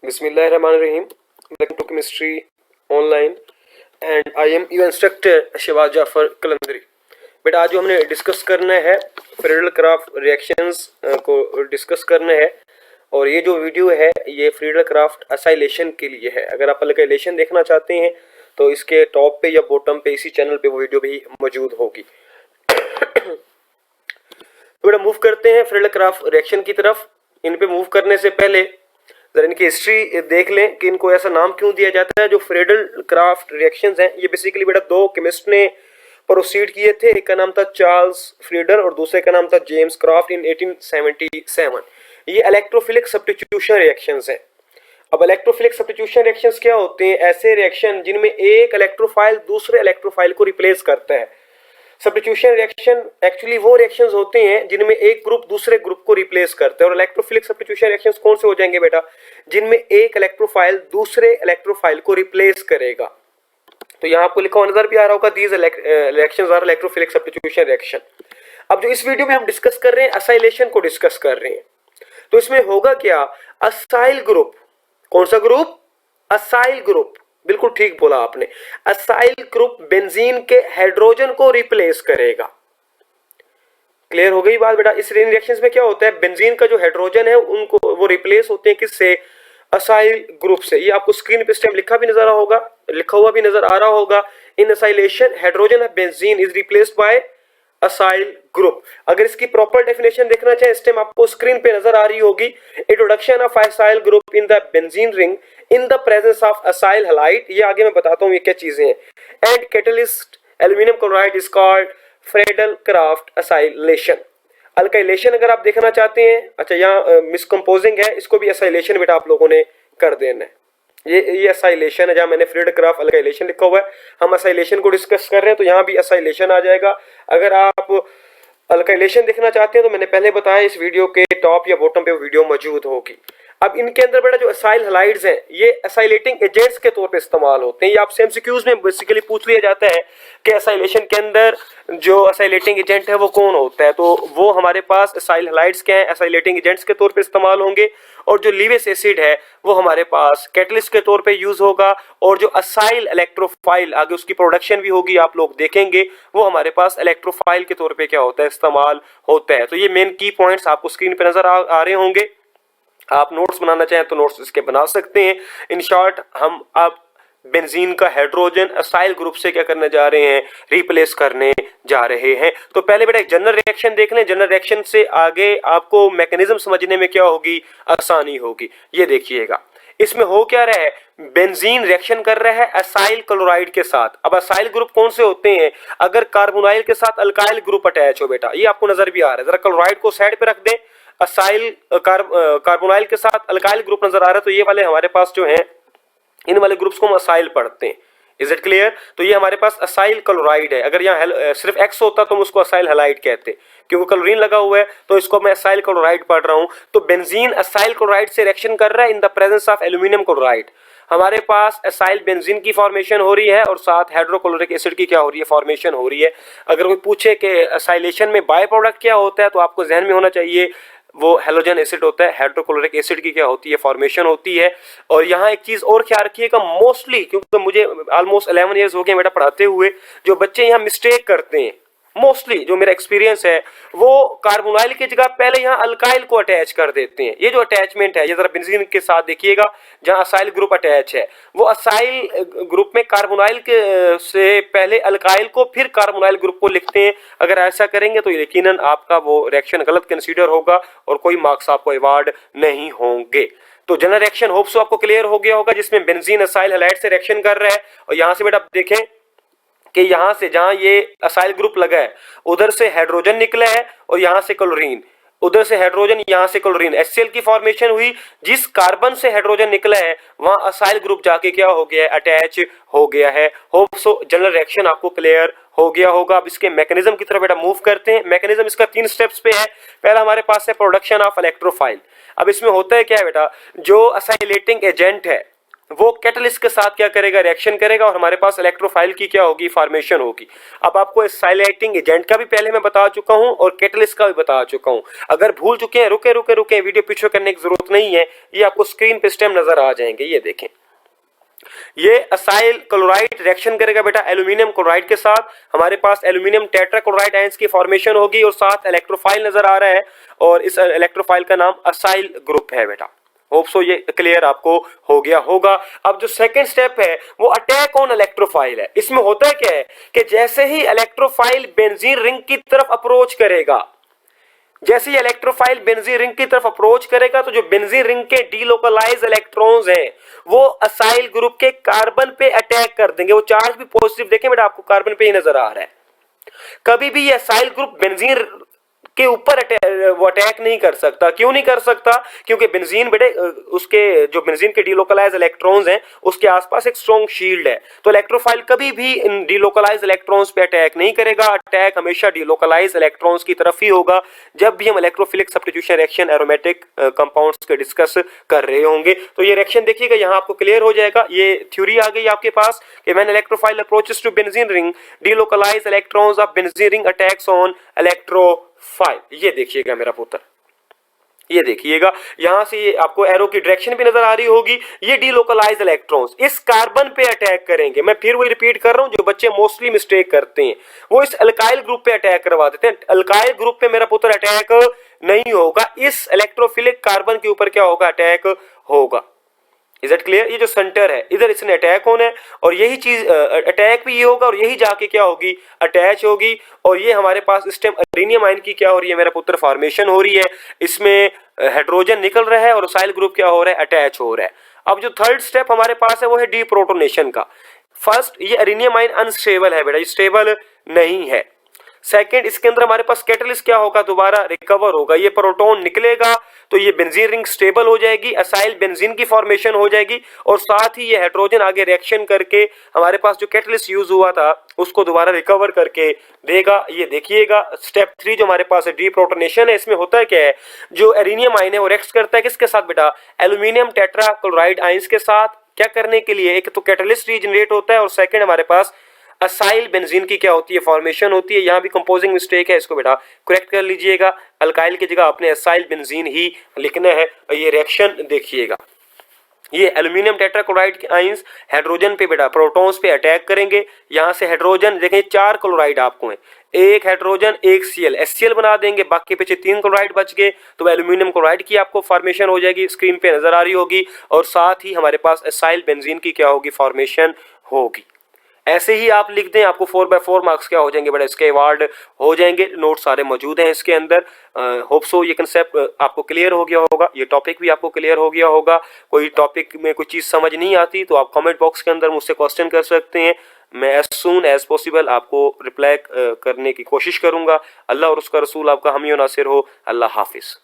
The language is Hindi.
Bismillahirrahmanirrahim. Welcome to Chemistry Online and I am your instructor Shiva's Jafar Qalandari. बेटा आज जो हमने डिस्कस करना है फ्रीडल-क्राफ्ट रिएक्शंस को डिस्कस करना है और ये जो वीडियो है ये फ्रीडल-क्राफ्ट असाइलेशन के लिए है। अगर आप असाइलेशन देखना चाहते हैं तो इसके टॉप पे या बॉटम पे इसी चैनल पे वो वीडियो भी मौजूद होगी। तो बेटा मूव करते हैं फ्रीडल-क्राफ्ट रिएक्शन की तरफ। इन पे मूव करने से पहले जरा इनकी हिस्ट्री देख लें कि इनको ऐसा नाम क्यों दिया जाता है। जो फ्रीडल-क्राफ्ट रिएक्शंस हैं ये बेसिकली बेटा दो केमिस्ट ने प्रोसीड किए थे। एक का नाम था चार्ल्स फ्रीडल और दूसरे का नाम था जेम्स क्राफ्ट इन 1877। ये इलेक्ट्रोफिलिक सब्स्टिट्यूशन रिएक्शंस हैं। अब इलेक्ट्रोफिलिक सब्स्टिट्यूशन रिएक्शंस क्या होते हैं? ऐसे रिएक्शन जिनमें एक इलेक्ट्रोफाइल दूसरे इलेक्ट्रोफाइल को रिप्लेस करता है। सब्स्टिट्यूशन रिएक्शन एक्चुअली वो रिएक्शंस होते हैं जिनमें एक ग्रुप दूसरे ग्रुप को रिप्लेस करते हैं। और इलेक्ट्रोफिलिक सब्स्टिट्यूशन रिएक्शंस कौन से हो जाएंगे बेटा? जिनमें एक इलेक्ट्रोफाइल दूसरे इलेक्ट्रोफाइल को रिप्लेस करेगा। तो यहाँ आपको लिखा हुआ नजर भी आ रहा होगा, these reactions are electrophilic substitution reaction. अब जो इस वीडियो में हम डिस्कस कर रहे हैं असाइलेशन को डिस्कस कर रहे हैं। तो इसमें होगा क्या? Acyl group. कौन सा ग्रुप? Acyl group. बिल्कुल ठीक बोला आपने। असाइल ग्रुप बेंजीन के हाइड्रोजन को रिप्लेस करेगा। क्लियर हो गई बात बेटा? इस रिएक्शंस में क्या होता है? बेंजीन का जो हाइड्रोजन है उनको वो रिप्लेस होते हैं किससे? असाइल ग्रुप से। ये आपको स्क्रीन पे स्टेम लिखा हुआ भी नजर आ रहा होगा। In acylation hydrogen of benzene is replaced by acyl group. अगर इसकी प्रॉपर डेफिनेशन देखना चाहे इस टाइम आपको स्क्रीन पे नजर आ रही होगी। Introduction of acyl group in the benzene ring in the presence of acyl halide. ये आगे मैं बताता हूँ ये क्या चीजें हैं। And catalyst aluminium chloride is called Friedel-Crafts acylation. Alkylation अगर आप देखना चाहते हैं, अच्छा यहाँ मिसकंपोजिंग है, इसको भी असाइलेशन बेटा आप लोगों ने कर देना है। ये असाइलेशन है, जहां मैंने फ्रीडल-क्राफ्ट अल्काइलेशन लिखा हुआ है। हम असाइलेशन को डिस्कस कर रहे हैं तो यहाँ भी असाइलेशन आ जाएगा। अगर आप अल्काइलेशन देखना चाहते हैं तो मैंने पहले बताया इस वीडियो के टॉप या बॉटम पे वीडियो मौजूद होगी। अब इनके अंदर बेटा जो असाइल हैलाइड्स हैं ये असाइलेटिंग एजेंट्स के तौर पे इस्तेमाल होते हैं। ये आपसे एमसीक्यूज में बेसिकली पूछ लिया जाता है कि असाइलेशन के अंदर जो असाइलेटिंग एजेंट है वो कौन होता है। तो वो हमारे पास असाइल हैलाइड्स के हैं, असाइलेटिंग एजेंट्स के तौर पे इस्तेमाल होंगे। और जो लीवियस एसिड है वो हमारे पास कैटलिस्ट के तौर पे यूज होगा। और जो असाइल इलेक्ट्रोफाइल आगे उसकी प्रोडक्शन भी होगी, आप लोग देखेंगे, वो हमारे पास इलेक्ट्रोफाइल के तौर पे क्या होता है? इस्तेमाल होता है। तो ये मेन की पॉइंट्स आपको स्क्रीन पे नजर आ रहे होंगे। आप नोट्स बनाना चाहें तो नोट्स इसके बना सकते हैं। इन शॉर्ट हम अब बेंजीन का हाइड्रोजन असाइल ग्रुप से क्या करने जा रहे हैं? रिप्लेस करने जा रहे हैं। तो पहले बेटा एक जनरल रिएक्शन देख लें। जनरल रिएक्शन से आगे आपको मैकेनिज्म समझने में क्या होगी? आसानी होगी। ये देखिएगा इसमें हो क्या रहा है? बेंजीन रिएक्शन कर रहा है असाइल क्लोराइड के साथ। अब असाइल ग्रुप कौन से होते हैं? अगर कार्बोनाइल के साथ अल्काइल ग्रुप अटैच हो बेटा, ये आपको नजर भी आ रहा है। जरा क्लोराइड को साइड पे रख दें, असाइल कार्बोनाइल के साथ अल्काइल ग्रुप नजर आ रहा है। तो ये वाले हमारे पास जो हैं इन वाले ग्रुप्स को हम असाइल पढ़ते हैं। Is it clear? तो ये हमारे पास असाइल क्लोराइड है। अगर यहाँ सिर्फ एक्स होता तो हम उसको असाइल हैलाइड कहते, क्योंकि क्लोरीन लगा हुआ है तो इसको मैं असाइल क्लोराइड पढ़ रहा हूं। तो बेंजीन असाइल क्लोराइड से रिएक्शन कर रहा है in the presence of aluminium chloride. हमारे पास असाइल बेंजीन की फॉर्मेशन हो रही है और साथ हाइड्रोक्लोरिक एसिड की क्या हो रही है? फॉर्मेशन हो रही है। अगर कोई पूछे कि असाइलेशन में बाय प्रोडक्ट क्या होता है तो आपको जहन में होना चाहिए वो हैलोजन एसिड होता है। हाइड्रोक्लोरिक एसिड की क्या होती है? फॉर्मेशन होती है। और यहाँ एक चीज और ख्याल रखिएगा, मोस्टली क्योंकि मुझे ऑलमोस्ट 11 ईयर्स हो गए बेटा पढ़ाते हुए, जो बच्चे यहाँ मिस्टेक करते हैं, मोस्टली जो मेरा एक्सपीरियंस है, वो कार्बोनाइल की जगह पहले यहाँ अल्काइल को अटैच कर देते हैं। ये जो अटैचमेंट है, ये जरा बेंजीन के साथ देखिएगा, जहाँ असाइल ग्रुप अटैच है, वो असाइल ग्रुप में कार्बोनाइल के से पहले अल्काइल को फिर कार्बोनाइल ग्रुप को लिखते हैं। अगर ऐसा करेंगे तो यकीनन आपका वो रिएक्शन गलत कंसीडर होगा और कोई मार्क्स आपको अवार्ड नहीं होंगे। तो जनरल रिएक्शन होप सो आपको क्लियर हो गया होगा, जिसमें बेंजीन असाइल हैलाइड से रिएक्शन कर रहा है। और यहाँ से बेटा देखें कि यहां से जहां ये असाइल ग्रुप लगा है उधर से हाइड्रोजन निकला है और यहां से क्लोरीन, उधर से हाइड्रोजन, यहां से क्लोरीन, HCl की फॉर्मेशन हुई। जिस कार्बन से हाइड्रोजन निकला है वहां असाइल ग्रुप जाके क्या हो गया है? अटैच हो गया है। होप सो जनरल रिएक्शन आपको क्लियर हो गया होगा। अब इसके मैकेनिज्म की तरफ बेटा मूव करते हैं। मैकेनिज्म इसका 3 स्टेप्स पे है। पहला हमारे पास है प्रोडक्शन ऑफ इलेक्ट्रोफाइल। अब इसमें होता है क्या है बेटा? जो असाइलेटिंग एजेंट है वो कैटलिस्ट के साथ क्या करेगा, रिएक्शन करेगा और हमारे पास इलेक्ट्रोफाइल की क्या होगी, फॉर्मेशन होगी। अब आपको एसाइलेटिंग एजेंट का भी पहले मैं बता चुका हूं और कैटलिस्ट का भी बता चुका हूं। अगर भूल चुके हैं रुके वीडियो पीछे करने की जरूरत नहीं है, ये आपको स्क्रीन पे स्टेम नजर आ जाएंगे। ये देखें, ये असाइल क्लोराइड रिएक्शन करेगा बेटा एल्यूमिनियम क्लोराइड के साथ, हमारे पास एल्यूमिनियम टेट्राक्लोराइड आयंस की फॉर्मेशन होगी और साथ इलेक्ट्रोफाइल नजर आ रहा है और इस इलेक्ट्रोफाइल का नाम असाइल ग्रुप है बेटा। होप सो ये क्लियर आपको हो गया होगा। अब जो सेकंड स्टेप है वो अटैक ऑन इलेक्ट्रोफाइल है। इसमें होता है क्या है कि जैसे ही इलेक्ट्रोफाइल बेंजीन रिंग की तरफ अप्रोच करेगा, जैसे ही इलेक्ट्रोफाइल बेंजीन रिंग की तरफ अप्रोच करेगा तो जो बेंजीन रिंग के डीलोकलाइज इलेक्ट्रॉन्स हैं वो असाइल ग्रुप के कार्बन पे अटैक कर देंगे। वो चार्ज भी पॉजिटिव, देखें बेटा आपको कार्बन पे ही नजर आ रहा है। कभी भी ये असाइल ग्रुप बेंजीन के ऊपर वो अटैक नहीं कर सकता। क्यों नहीं कर सकता? क्योंकि बेंजीन बेटे उसके जो बेंजीन के डीलोकलाइज इलेक्ट्रॉन्स हैं उसके आसपास एक स्ट्रॉन्ग शील्ड है, तो इलेक्ट्रोफाइल कभी भी इन डीलोकलाइज इलेक्ट्रॉन्स पे अटैक नहीं करेगा। अटैक हमेशा डीलोकलाइज इलेक्ट्रॉन्स की तरफ ही होगा जब भी हम electrophilic substitution reaction aromatic compounds के डिस्कस कर रहे होंगे। तो ये रिएक्शन देखिएगा, यहाँ आपको क्लियर हो जाएगा। ये थ्योरी आ गई आपके पास कि when electrophile approaches to benzene ring delocalize electrons of benzene ring attacks on electrophile. ये देखिएगा मेरा पुत्र, ये देखिएगा यहां से ये आपको एरो की डायरेक्शन भी नजर आ रही होगी। ये डीलोकलाइज इलेक्ट्रॉन्स इस कार्बन पे अटैक करेंगे। मैं फिर वही रिपीट कर रहा हूं, जो बच्चे मोस्टली मिस्टेक करते हैं वो इस अल्काइल ग्रुप पे अटैक करवा देते हैं। अल्काइल ग्रुप पे मेरा पुत्र अटैक नहीं होगा, इस इलेक्ट्रोफिलिक कार्बन के ऊपर क्या होगा, अटैक होगा। Is it clear? ये जो सेंटर है इधर इसने अटैक होना है और यही चीज अटैक भी ये होगा और यही जाके क्या होगी, अटैच होगी। और ये हमारे पास इस टाइम अरेनियम आयन की क्या हो रही है मेरा पुत्र, फॉर्मेशन हो रही है। इसमें हाइड्रोजन निकल रहा है और साइल ग्रुप क्या हो रहा है, अटैच हो रहा है। अब जो थर्ड स्टेप हमारे पास है वो है डीप्रोटोनेशन का। फर्स्ट, ये अरेनियम आयन अनस्टेबल है बेटा, ये स्टेबल नहीं है। सेकंड, इसके अंदर हमारे पास कैटलिस्ट क्या होगा, दोबारा रिकवर होगा। ये प्रोटॉन निकलेगा तो ये बेंजीन रिंग स्टेबल हो जाएगी, असाइल बेंजीन की फॉर्मेशन हो जाएगी और साथ ही ये हाइड्रोजन आगे रिएक्शन करके हमारे पास जो कैटलिस्ट यूज हुआ था उसको दोबारा रिकवर करके देगा। ये देखिएगा स्टेप 3 जो हमारे पास है डीप्रोटोनेशन है। इसमें होता है क्या है, जो एरेनियम आयन है वो रिएक्ट करता है किसके साथ बेटा, एल्यूमिनियम टेट्राक्लोराइड आयंस के साथ। क्या करने के लिए, एक तो कैटलिस्ट रीजनरेट होता है और सेकंड हमारे पास असाइल बेंजीन की क्या होती है, फॉर्मेशन होती है। यहाँ भी कंपोजिंग मिस्टेक है, इसको बेटा करेक्ट कर लीजिएगा। अल्काइल की जगह आपने असाइल बेंजीन ही लिखना है। ये रिएक्शन देखिएगा, ये एल्यूमिनियम टेट्राक्लोराइड के आयंस हाइड्रोजन पे बेटा प्रोटॉन्स पे अटैक करेंगे। यहाँ से हाइड्रोजन देखें 4 क्लोराइड आपको है, एक हाइड्रोजन एक Cl, HCl बना देंगे, बाकी पीछे 3 क्लोराइड बच गए तो एल्यूमिनियम क्लोराइड की आपको फॉर्मेशन हो जाएगी, स्क्रीन पे नजर आ रही होगी। और साथ ही हमारे पास असाइल बेंजीन की क्या होगी, फॉर्मेशन होगी। ऐसे ही आप लिख दें, आपको 4/4 मार्क्स क्या हो जाएंगे बेटा, इसके अवार्ड हो जाएंगे। नोट सारे मौजूद हैं इसके अंदर। होप सो ये कंसेप्ट आपको क्लियर हो गया होगा, ये टॉपिक भी आपको क्लियर हो गया होगा। कोई टॉपिक में कोई चीज़ समझ नहीं आती तो आप कमेंट बॉक्स के अंदर मुझसे क्वेश्चन कर सकते हैं। मैं एज सून एज पॉसिबल आपको रिप्लाई करने की कोशिश करूंगा। अल्लाह और उसका रसूल आपका हामी और नासिर हो। अल्लाह हाफिज़।